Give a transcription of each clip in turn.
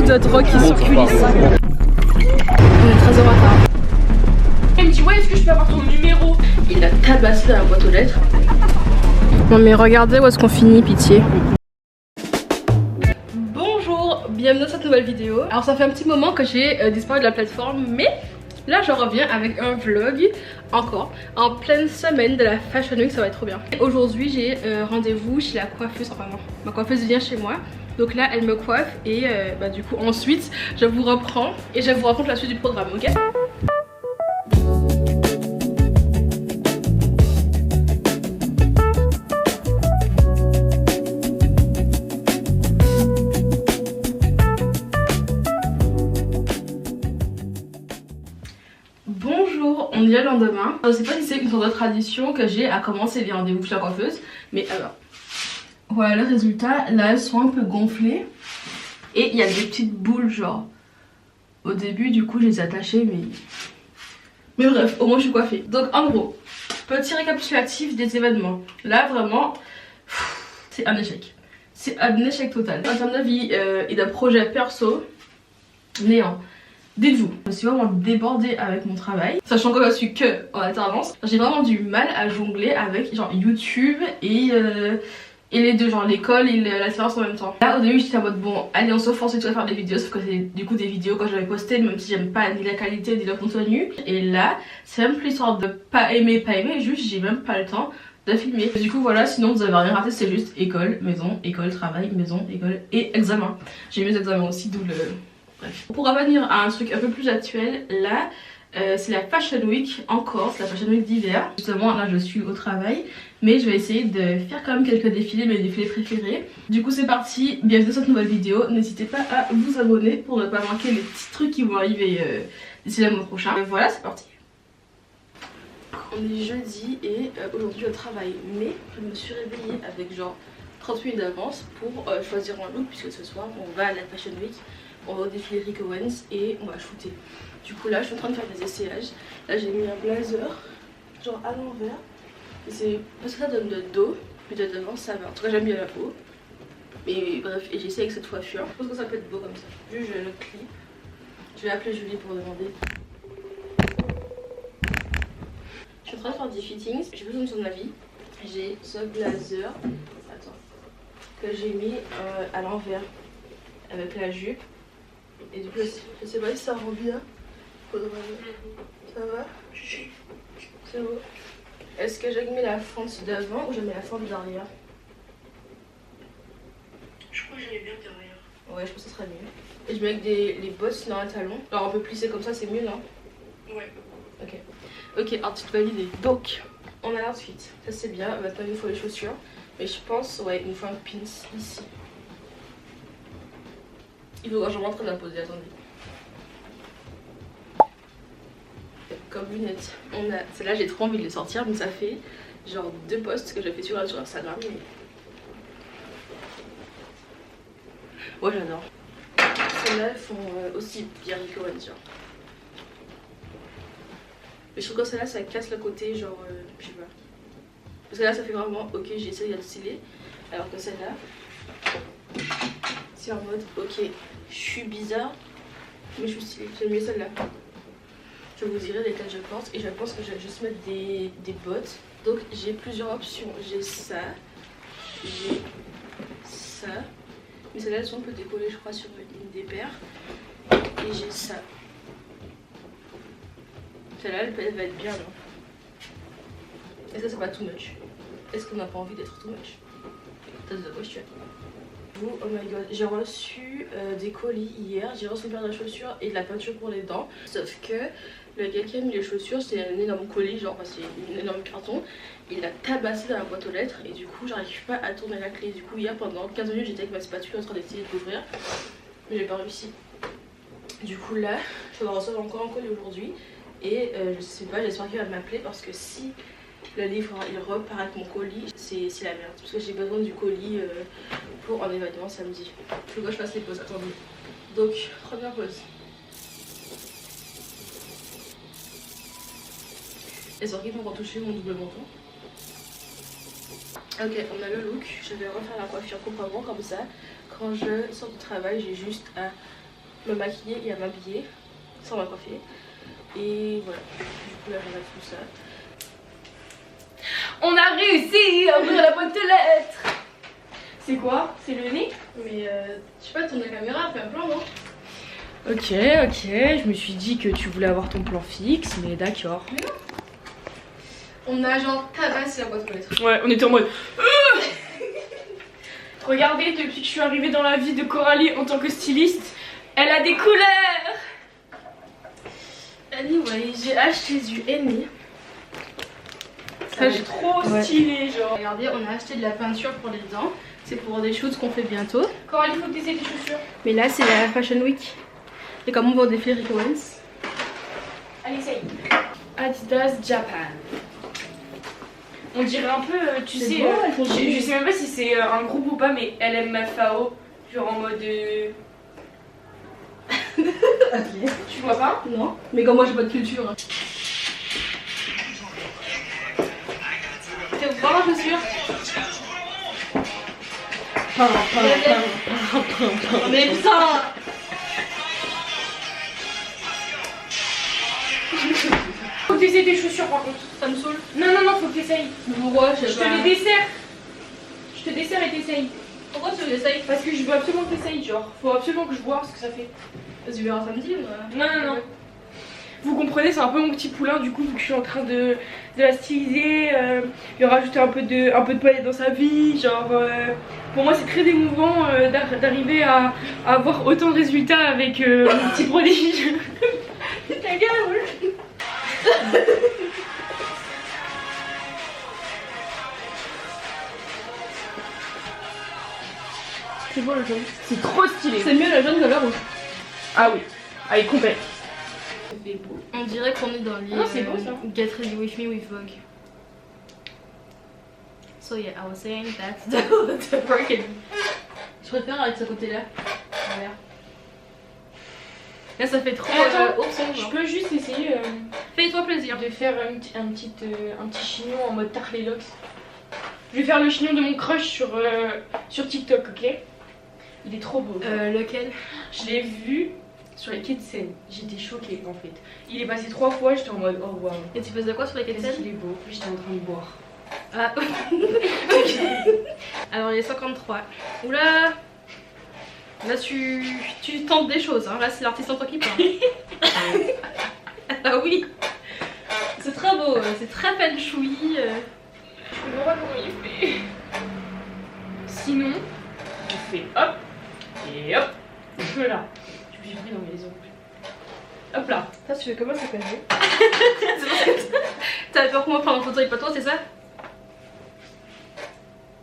beaucoup de drogue qui circulent ici. On est très en retard. Il me dit ouais, est-ce que je peux avoir ton numéro? Il a tabassé dans la boîte aux lettres. Non mais regardez où est-ce qu'on finit, pitié. Bonjour, bienvenue dans cette nouvelle vidéo. Alors ça fait un petit moment que j'ai disparu de la plateforme, mais là je reviens avec un vlog encore en pleine semaine de la Fashion Week, ça va être trop bien. Aujourd'hui j'ai rendez-vous chez la coiffeuse, enfin non, ma coiffeuse vient chez moi. Donc là elle me coiffe et du coup ensuite je vous reprends et je vous raconte la suite du programme, ok? Bonjour, on y est le lendemain. Je sais pas si c'est une sorte de tradition que j'ai à commencer les rendez-vous chez la coiffeuse, mais alors voilà le résultat. Là elles sont un peu gonflées et il y a des petites boules genre au début, du coup je les ai attachées, mais bref, au moins je suis coiffée. Donc en gros, petit récapitulatif des événements. Là vraiment c'est un échec, c'est un échec total en termes de vie et d'un projet perso, néant. Dites-vous, je suis vraiment débordée avec mon travail, sachant que je suis que en alternance. J'ai vraiment du mal à jongler avec genre YouTube et les deux, genre l'école et l'alternance en même temps. Là au début j'étais en mode bon, allez on se force et tout à faire des vidéos, sauf que c'est du coup des vidéos quand j'avais posté, même si j'aime pas ni la qualité ni le contenu. Et là c'est même plus l'histoire de pas aimer, juste j'ai même pas le temps de filmer. Du coup voilà, sinon vous avez rien raté, c'est juste école, maison, école, travail, maison, école et examen. J'ai mes examens aussi, d'où le... Bref. Pour revenir à un truc un peu plus actuel, là c'est la Fashion Week encore, c'est la Fashion Week d'hiver. Justement là je suis au travail, mais je vais essayer de faire quand même quelques défilés, mes défilés préférés. Du coup c'est parti, bienvenue dans cette nouvelle vidéo. N'hésitez pas à vous abonner pour ne pas manquer les petits trucs qui vont arriver d'ici le mois prochain. Et voilà, c'est parti. On est jeudi et aujourd'hui je travaille, mais je me suis réveillée avec genre 30 minutes d'avance pour choisir un look, puisque ce soir on va à la Fashion Week. On va au défilé Rick Owens et on va shooter. Du coup là je suis en train de faire des essayages. Là j'ai mis un blazer genre à l'envers. C'est parce que ça donne de dos, mais de devant ça va. En tout cas j'aime bien la peau. Mais bref, et j'essaie avec cette coiffure. Je pense que ça peut être beau comme ça. Juste le clip. Je vais appeler Julie pour demander. Je suis en train de faire des fittings. J'ai besoin de son avis. J'ai ce blazer, attends, que j'ai mis à l'envers avec la jupe. Et du coup, je sais pas si ça rend bien. Ça va? C'est beau. Est-ce que je mets la fente d'avant ou je mets la fente d'arrière? Je crois que j'allais bien derrière. Ouais, je pense que ça serait mieux. Et je mets avec les bottes sinon un talon. Alors on peut plisser comme ça, c'est mieux, non? Ouais. Ok. Ok, outfit validé. Donc, on a l'outfit. Ça c'est bien. Maintenant il nous faut les chaussures. Mais je pense, ouais, il nous faut un pins ici. Il faut que je rentre la poser, attendez. Comme lunettes, on a celle-là, j'ai trop envie de les sortir, mais ça fait genre 2 posts que j'ai fait sur Instagram. Mais... ouais, j'adore. Celles-là, elles font aussi bien Rick Owens, genre. Mais je trouve que celle-là, ça casse le côté, genre, je sais pas. Parce que là, ça fait vraiment, ok, j'essaie d'être stylée. Alors que celle-là, c'est en mode, ok, je suis bizarre, mais je suis stylée. J'aime mieux celle-là. Je vous dirai lesquelles je pense. Et je pense que je vais juste mettre des bottes. Donc j'ai plusieurs options. J'ai ça. J'ai ça. Mais celles-là, elles sont un peu décollées, je crois, sur une des paires. Et j'ai ça. Celle-là, elle va être bien, non? Est-ce que c'est pas too much? Est-ce qu'on n'a pas envie d'être too much? That's the question. Oh my god, j'ai reçu des colis hier, j'ai reçu une paire de chaussures et de la peinture pour les dents. Sauf que le gars qui a mis les chaussures, c'est un énorme colis, genre c'est un énorme carton. Il l'a tabassé dans la boîte aux lettres et du coup j'arrive pas à tourner la clé. Du coup hier pendant 15 minutes j'étais avec ma spatule en train d'essayer de l'ouvrir, mais j'ai pas réussi. Du coup là, je dois recevoir encore un colis aujourd'hui et je sais pas, j'espère qu'il va m'appeler parce que si le livre il repart avec mon colis, c'est la merde. Parce que j'ai besoin du colis pour un événement samedi. Il faut que je fasse les pauses, attendez. Donc, première pause. Les orgues vont retoucher mon double menton. Ok, on a le look. Je vais refaire la coiffure complètement comme ça. Quand je sors du travail, j'ai juste à me maquiller et à m'habiller sans ma coiffer. Et voilà, du coup là j'enlève tout ça. On a réussi à ouvrir la boîte de lettres. C'est quoi? C'est le nez? Mais je sais pas, tourne la caméra, fais un plan, non? Ok, je me suis dit que tu voulais avoir ton plan fixe, mais d'accord. Mais non. On a genre tabassé la boîte de lettres. Ouais, on était en mode... Regardez, depuis que je suis arrivée dans la vie de Coralie en tant que styliste, elle a des couleurs. Anyway, j'ai acheté du henné. Ça j'ai trop stylé, genre. Regardez, on a acheté de la peinture pour les dents. C'est pour des shoots qu'on fait bientôt. Coralie, il faut que tu essaies tes chaussures. Mais là, c'est la Fashion Week. Et comme on va au défilé Rick Owens. Allez, essaye. Adidas Japan. On dirait un peu, tu sais, beau, je sais même pas si c'est un groupe ou pas, mais LMFAO, genre en mode... Okay. Tu vois pas? Non, mais comme moi j'ai pas de culture. T'es voir la chaussure? Mais putain! Faut que t'essayes tes chaussures par contre. Ça me saoule. Non, faut que t'essayes. Pourquoi? Je te les desserre. Je te desserre et t'essayes. Pourquoi tu l'essayes? Parce que je veux absolument que t'essayes, genre. Faut absolument que je vois ce que ça fait. Tu verras samedi ou... Non. Vous comprenez, c'est un peu mon petit poulain, du coup, vu que je suis en train de la styliser, lui rajouter un peu de palette dans sa vie, genre... pour moi, c'est très émouvant d'arriver à avoir autant de résultats avec mon petit prodige. Ta gueule. C'est beau le jaune. C'est trop stylé. C'est mieux le jaune que le rouge. Ah oui, allez complète. On dirait qu'on est dans les beau, ça. Get Ready With Me with Vogue. So yeah, I was saying that's the break. Je préfère avec ce côté-là. Voilà. Là ça fait trop je peux juste essayer fais-toi plaisir de faire un petit chignon en mode Tarlelox. Je vais faire le chignon de mon crush sur TikTok, ok? Il est trop beau. Lequel? Je l'ai vu sur les quais de Seine. J'étais choquée en fait. Il est passé 3 fois, j'étais en mode oh waouh. Et tu faisais quoi sur les quais de Seine? Il est beau, puis j'étais en train de boire. Ah alors il est 53. Oula. Là tu tentes des choses, hein. Là c'est l'artiste en toi qui parle. Ah oui. C'est très beau, c'est très feng shui. Je comprends pas comment il fait. Sinon, on fait hop et hop. Je là. Je suis pris dans mes ongles. Hop là. Ça tu fais comment ça fait? C'est parce que t'avais peur que moi prendre en photo avec pas toi, c'est ça?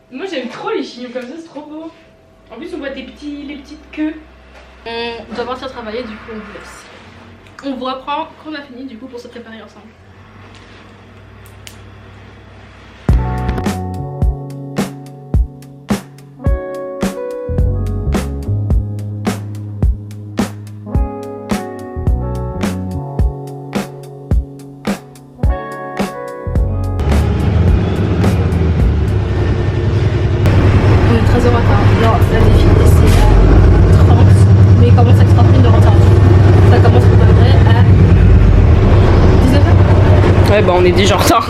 Moi j'aime trop les chignons comme ça, c'est trop beau. En plus on voit les petites queues. On doit partir travailler, du coup on vous laisse. On vous reprend quand on a fini du coup pour se préparer ensemble. Ouais bah on est déjà en retard.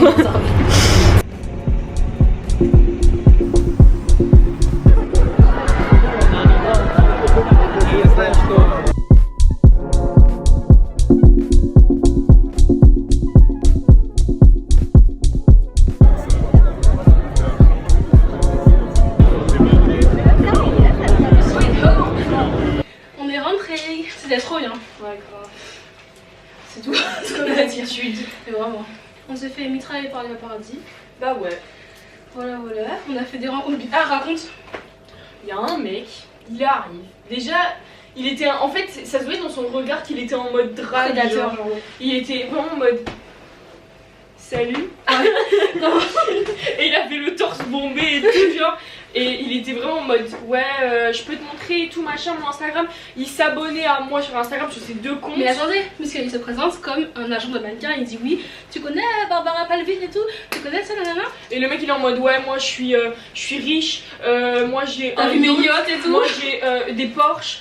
On est rentré, c'était trop bien. Ouais grave. C'est tout ce qu'on a à dire, je lui dis. Mais vraiment. On s'est fait mitrailler par les paparazzi. Bah ouais. Voilà. On a fait des rencontres. Ah raconte. Il y a un mec, il arrive. Déjà, il était en fait, ça se voyait dans son regard qu'il était en mode drague. Prédateur, genre. Il était vraiment en mode salut. Ouais. Et il avait le torse bombé et tout genre. Et il était vraiment en mode ouais je peux te montrer et tout machin mon Instagram. Il s'abonnait à moi sur Instagram sur ses 2 comptes. Mais attendez, puisqu'il se présente comme un agent de mannequin, il dit oui, tu connais Barbara Palvin et tout, tu connais ça nanana. Et le mec il est en mode ouais moi je suis riche, moi j'ai un yacht et tout. Moi j'ai des Porsche.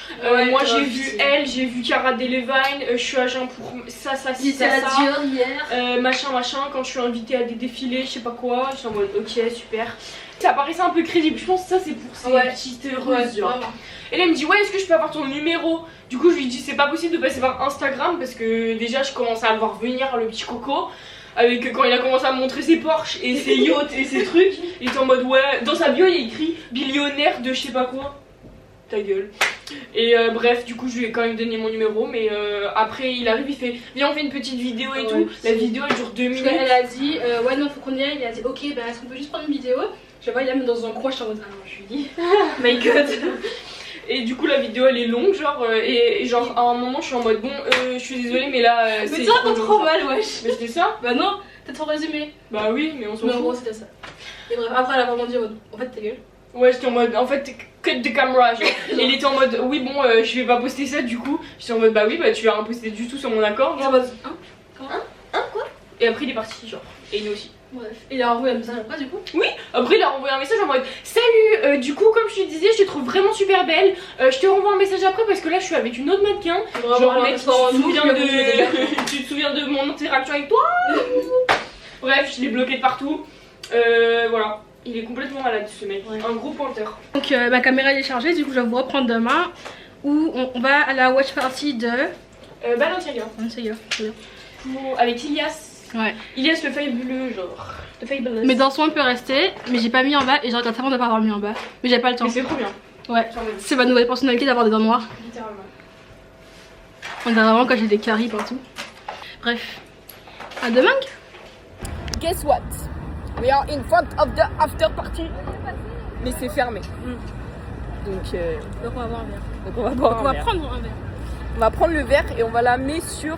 Moi j'ai vu elle, j'ai vu Cara Delevingne. Je suis à jeun pour ça, ça, Dior hier. Machin. Quand je suis invitée à des défilés, je sais pas quoi. Je suis en mode ok, super. Ça paraissait un peu crédible. Je pense que ça c'est pour ces petites heureuses. Et là elle me dit ouais, est-ce que je peux avoir ton numéro? Du coup je lui dis c'est pas possible de passer par Instagram parce que déjà je commence à le voir venir le petit coco. Avec quand il a commencé à me montrer ses Porsche et ses yachts et ses trucs, il était en mode ouais. Dans sa bio il y a écrit billionnaire de je sais pas quoi. Ta gueule. Et bref, du coup je lui ai quand même donné mon numéro, mais après il arrive, il fait viens on fait une petite vidéo et tout. La vidéo elle dure 2 minutes. Elle a dit ouais non faut qu'on y aille. Il a dit ok bah est-ce qu'on peut juste prendre une vidéo? Je vois il a mis dans un coin, je suis en mode ah non, je lui dis my god. Et du coup la vidéo elle est longue genre et genre à un moment je suis en mode bon je suis désolée mais là mais ça va trop mal wesh. Mais c'était ça? Bah non, t'as ton résumé. Bah oui mais on s'en fout. Mais en gros c'était ça. Et bref après elle a vraiment dit en fait ta gueule. Ouais j'étais en mode en fait cut de caméra genre. Et il était en mode oui bon je vais pas poster ça du coup. J'étais en mode bah oui bah tu vas rien poster du tout sur mon accord genre. Quoi? Et après il est parti genre. Et nous aussi. Bref, il a envoyé un message après du coup? Oui, après il a renvoyé un message en mode salut, du coup comme je te disais je te trouve vraiment super belle, je te renvoie un message après parce que là je suis avec une autre mannequin. Genre mec, tu te souviens de mon interaction avec toi? Bref, je l'ai bloqué de partout. Voilà, il est complètement malade ce mec, un gros pointeur. Donc ma caméra est chargée, du coup je vais vous reprendre demain où on va à la watch party de Balenciaga. Avec Ilias. Ouais. Ilias le fabuleux genre. Le fabuleux. Mes dents peut rester, mais j'ai pas mis en bas et je regrette tellement de pas avoir mis en bas. Mais j'ai pas le temps. Mais c'est trop bien. Ouais. C'est ma nouvelle personnalité d'avoir des dents noires. Littéralement. On dirait vraiment quand j'ai des caries partout. Bref. À demain. Guess what? We are in front of the after party. Mais c'est fermé. Donc on va boire un verre. Donc on va boire on va prendre un verre. On va prendre le verre et on va l'amener sur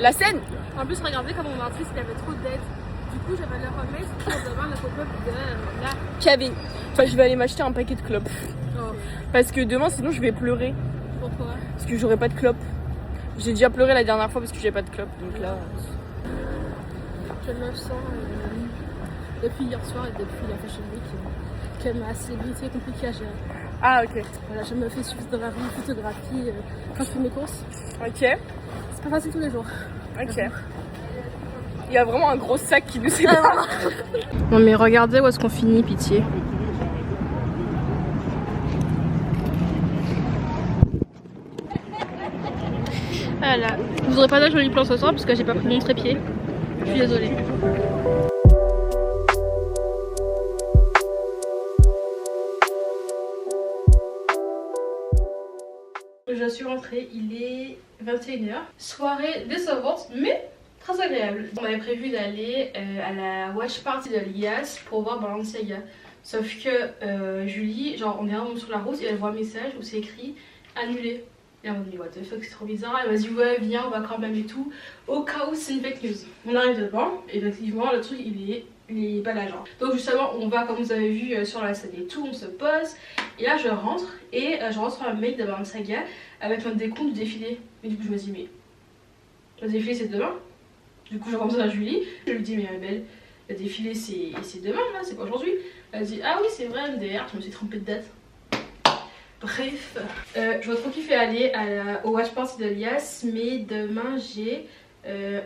la scène. En plus regardez comme mon artiste il avait trop de dettes. Du coup je vais le remettre pour demain le pop-up de là. Kevin. Enfin je vais aller m'acheter un paquet de clopes. Oh. Parce que demain sinon je vais pleurer. Pourquoi? Parce que j'aurai pas de clopes. J'ai déjà pleuré la dernière fois parce que j'ai pas de clopes. Donc là. Je me sens depuis hier soir et depuis la Fashion Week que ma célébrité est compliquée à gérer. Ah ok. Voilà, je me fais suffisamment de photographie quand je fais mes courses. Ok. C'est pas facile tous les jours. Ok. Il y a vraiment un gros sac qui nous sépare. Non mais regardez où est-ce qu'on finit, pitié. Voilà. Vous aurez pas de joli plan ce soir parce que j'ai pas pris mon trépied. Je suis désolée. Je suis rentrée, il est 21h. Soirée décevante mais très agréable. On avait prévu d'aller à la watch party de l'IAS pour voir Balenciaga. Sauf que Julie, genre on est vraiment sur la route et elle voit un message où c'est écrit annulé. Et on me dit what the fuck, c'est trop bizarre. Elle m'a dit ouais viens on va quand même et tout. Au cas où c'est une fake news. On arrive devant et effectivement le truc il est pas là genre. Donc justement on va comme vous avez vu sur la scène et tout, on se pose. Et là je rentre et je rentre sur un mail de Balenciaga avec un décompte du défilé. Et du coup je me dis mais le défilé c'est demain. Du coup je rentre à Julie, je lui dis mais belle, le défilé c'est demain là, c'est pas aujourd'hui. Elle dit ah oui c'est vrai MDR, je me suis trompée de date. Bref, je vais trop kiffer aller au watch party de l'IAS, mais demain j'ai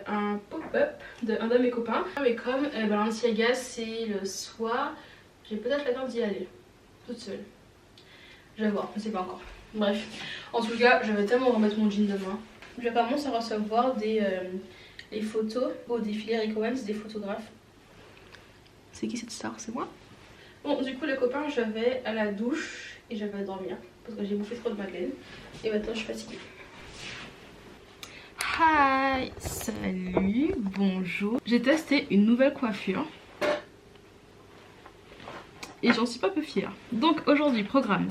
un pop-up d'un de mes copains. Mais comme Balenciaga c'est le soir, j'ai peut-être la chance d'y aller, toute seule. Je vais voir, je sais pas encore. Bref, en tout cas, je vais tellement remettre mon jean demain. Je commence à recevoir les photos au défilé Eric Owens des photographes. C'est qui cette star? C'est moi? Bon, du coup, les copains, je vais à la douche et je vais dormir parce que j'ai bouffé trop de madeleine et maintenant je suis fatiguée. Hi, salut, bonjour. J'ai testé une nouvelle coiffure et j'en suis pas peu fière. Donc aujourd'hui, programme.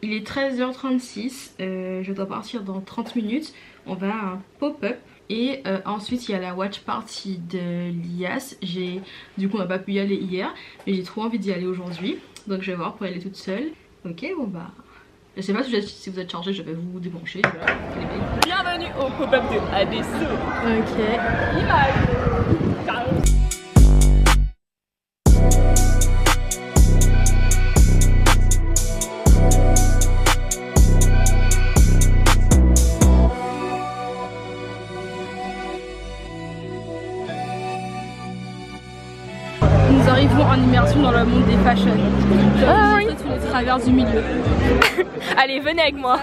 Il est 13h36, je dois partir dans 30 minutes. On va à un pop-up. Et ensuite il y a la watch party de l'IAS. Du coup on n'a pas pu y aller hier, mais j'ai trop envie d'y aller aujourd'hui. Donc je vais voir pour y aller toute seule. Ok bon bah je sais pas si vous êtes chargé, je vais vous débrancher. Voilà. Bienvenue au pop-up de ADSO. Ok. Image. fashion. Tous les travers du milieu. Allez, venez avec moi.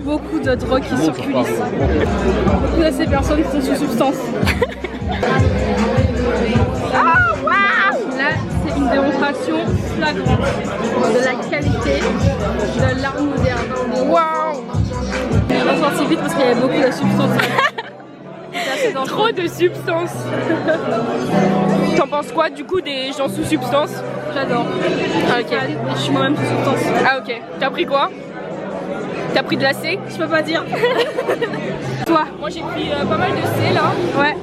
Beaucoup de drogues qui circulent ici. Beaucoup de ces personnes qui sont sous substance. Oh, wow! Là, c'est une démonstration flagrante de la qualité de l'art moderne. Waouh! Je suis sortie vite parce qu'il y avait beaucoup de substances. Trop de substances. T'en penses quoi du coup des gens sous substance? J'adore. Ah, ok. Je suis moi-même sous substance. Ah ok. T'as pris quoi? T'as pris de la C? Je peux pas dire. Toi? Moi j'ai pris pas mal de C là. Ouais.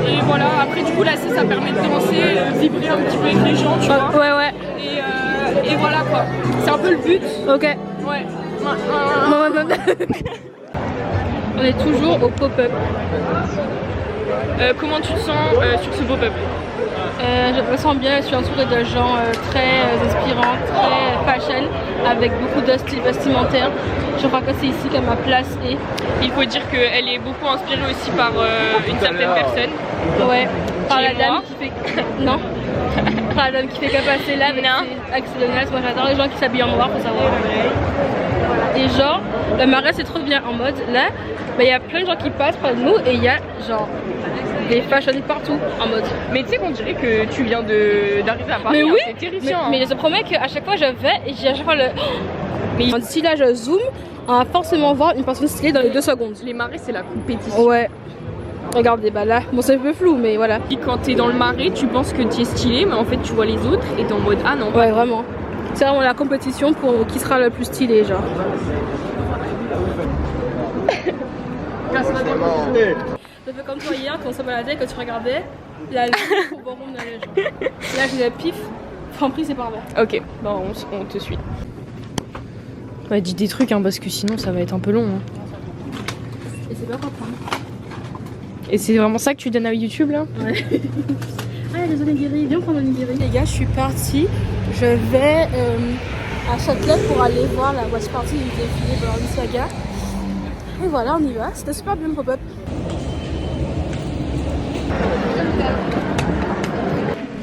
Et voilà, après du coup la C ça permet de danser, vibrer un petit peu avec les gens, tu vois. Ouais. Et voilà quoi. C'est un peu le but. Ok. Ouais. On est toujours au pop-up. Comment tu te sens sur ce pop-up? Je me sens bien, je suis entourée de gens très inspirants, très fashion, avec beaucoup de style vestimentaire. Je crois que c'est ici que ma place est. Il faut dire qu'elle est beaucoup inspirée aussi par une certaine personne. Ouais, par la dame moi. qui fait... Non. Par la dame qui fait passer là avec ses axes. Moi j'adore les gens qui s'habillent en noir, faut savoir. Et genre, le marais c'est trop bien en mode, là, il y a plein de gens qui passent près de nous et il y a genre des fashion partout en mode. Mais tu sais qu'on dirait que tu viens d'arriver à Paris, mais oui, c'est terrifiant. Mais je te promets qu'à chaque fois je vais et j'ai à chaque fois le... Mais si là je zoome, on va forcément voir une personne stylée dans les 2 secondes. Les marais c'est la compétition. Ouais. Regardez, bah là, bon c'est un peu flou mais voilà. Et quand t'es dans le marais, tu penses que tu es stylé, mais en fait tu vois les autres et t'es en mode ah non. Ouais, vraiment. C'est vraiment la compétition pour qui sera le plus stylé, genre. Ça fait comme toi hier quand on s'est baladé, quand tu regardais la lune pour voir où on allait, genre. Là j'ai le pif, Franprix c'est par là. Ok, bon on te suit. Ouais, dis des trucs hein, parce que sinon ça va être un peu long. Hein. Et c'est pas pour prendre. Et c'est vraiment ça que tu donnes à YouTube là? Ouais. Ah, il y a des onigiri, viens prendre un onigiri. Les gars, je suis partie. Je vais à Châtelet pour aller voir la watch party du défilé Balenciaga. Et voilà, on y va. C'était super bien le pop-up.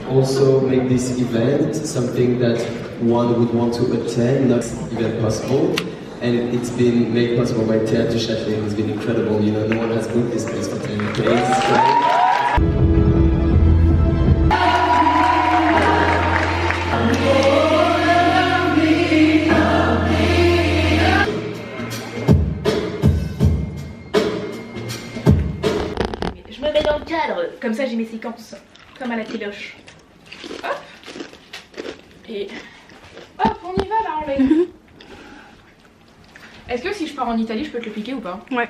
Also make this event something that one would want to attend, not even possible. And it's been made possible by Théâtre Châtelet. It's been incredible, you know, no one has booked this place for 10 days. Je me mets dans le cadre, comme ça j'ai mes séquences, comme à la téloche. Hop. Et hop, on y va là en live. Est-ce que si je pars en Italie, je peux te le piquer ou pas? Ouais.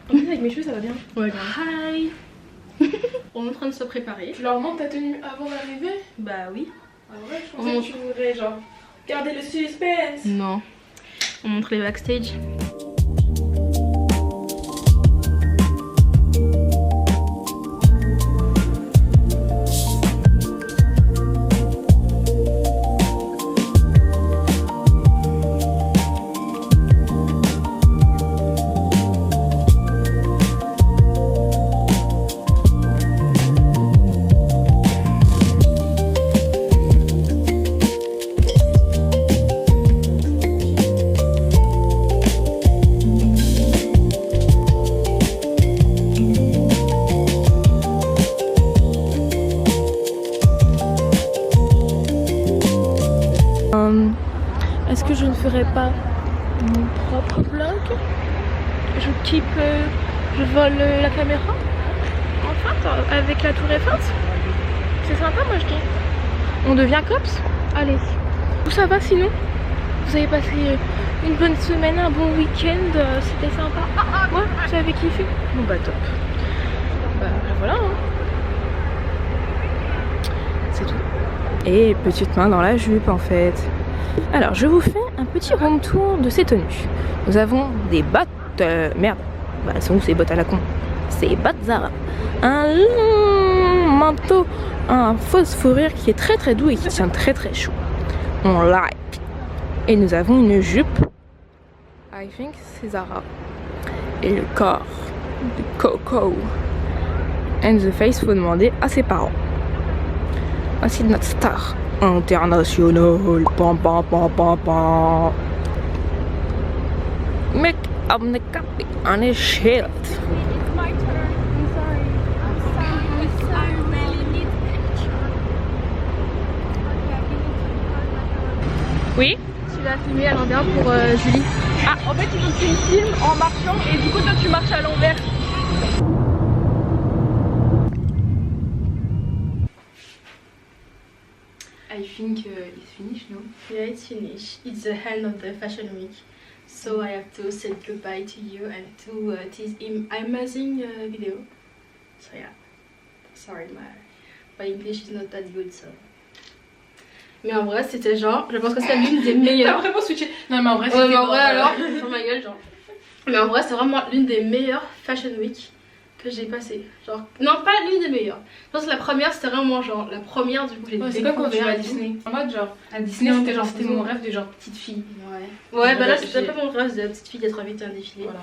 En fait, avec mes cheveux, ça va bien. Ouais, Hi. On est en train de se préparer. Tu leur montres ta tenue avant d'arriver? Bah oui. Ah ouais, je pensais que tu voudrais genre garder le suspense. Non. On montre les backstage. Est-ce que je ne ferais pas mon propre vlog? Je vole la caméra enfin avec la tour Eiffel. C'est sympa moi je dis. On devient cops? Allez. Où ça va sinon? Vous avez passé une bonne semaine, un bon week-end, c'était sympa? Ouais, vous avez kiffé? Bon bah top. Bah voilà hein. C'est tout. Et petite main dans la jupe en fait. Alors je vous fais un petit round tour de ces tenues. Nous avons des bottes, merde, bah c'est où ces bottes à la con? C'est bottes Zara. Un long manteau, un fausse fourrure qui est très doux et qui tient très chaud. On like. Et nous avons une jupe, I think c'est Zara. Et le corps de Coco. And the face, faut demander à ses parents. Voici notre star internationale. Pam, pam, pam, pam, pam. Make up the copy on his shield. It's my turn. I'm sorry. I really need a picture. Okay, I can Oui. Tu l'as filmé à l'envers pour Julie. Ah, en fait, il faut que tu me filmes en marchant et du coup, toi, tu marches à l'envers. I think it's finished, no? Yeah, it's finished. It's the end of the fashion week. So I have to say goodbye to you and to this amazing video. So yeah, sorry, my English is not that good, so... Mais en vrai, c'était genre, je pense que c'était l'une des T'as meilleures... vraiment switché. Non, mais en vrai, Ouais, c'était mais en vrai drôle. alors, sur ma gueule, genre... Mais en vrai, c'est vraiment l'une des meilleures fashion week que j'ai passé. Genre, non, pas l'une des meilleures. Je pense que la première, c'était vraiment genre, la première du coup, j'ai C'est comme quand tu vas à et tout. Disney. En mode, genre, à Disney, Non, c'était genre, genre, c'était mon rêve de genre petite fille. Ouais. Ouais, bah là, c'était j'ai- pas mon rêve de petite fille d'être invitée à un défilé. Voilà.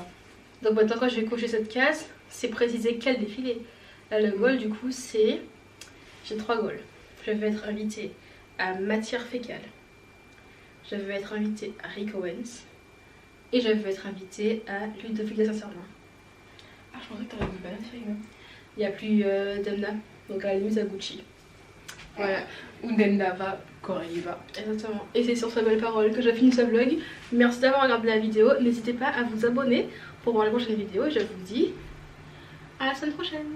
Donc maintenant, quand je vais cocher cette case, c'est préciser quel défilé. Là, le goal, du coup, c'est... J'ai 3 goals. Je vais être invitée à Matière Fécale. Je vais être invitée à Rick Owens. Et je vais être invitée à Ludovic de Saint-Sernin. Ah, je pensais que t'aurais dit Balenciaga même. Il n'y a plus Demna, donc à la limite à Gucci. Voilà, Ou Dendava, Corriva. exactement. Et c'est sur ces belles paroles que j'ai fini ce vlog. Merci d'avoir regardé la vidéo. N'hésitez pas à vous abonner pour voir les prochaines vidéos. Et je vous dis à la semaine prochaine.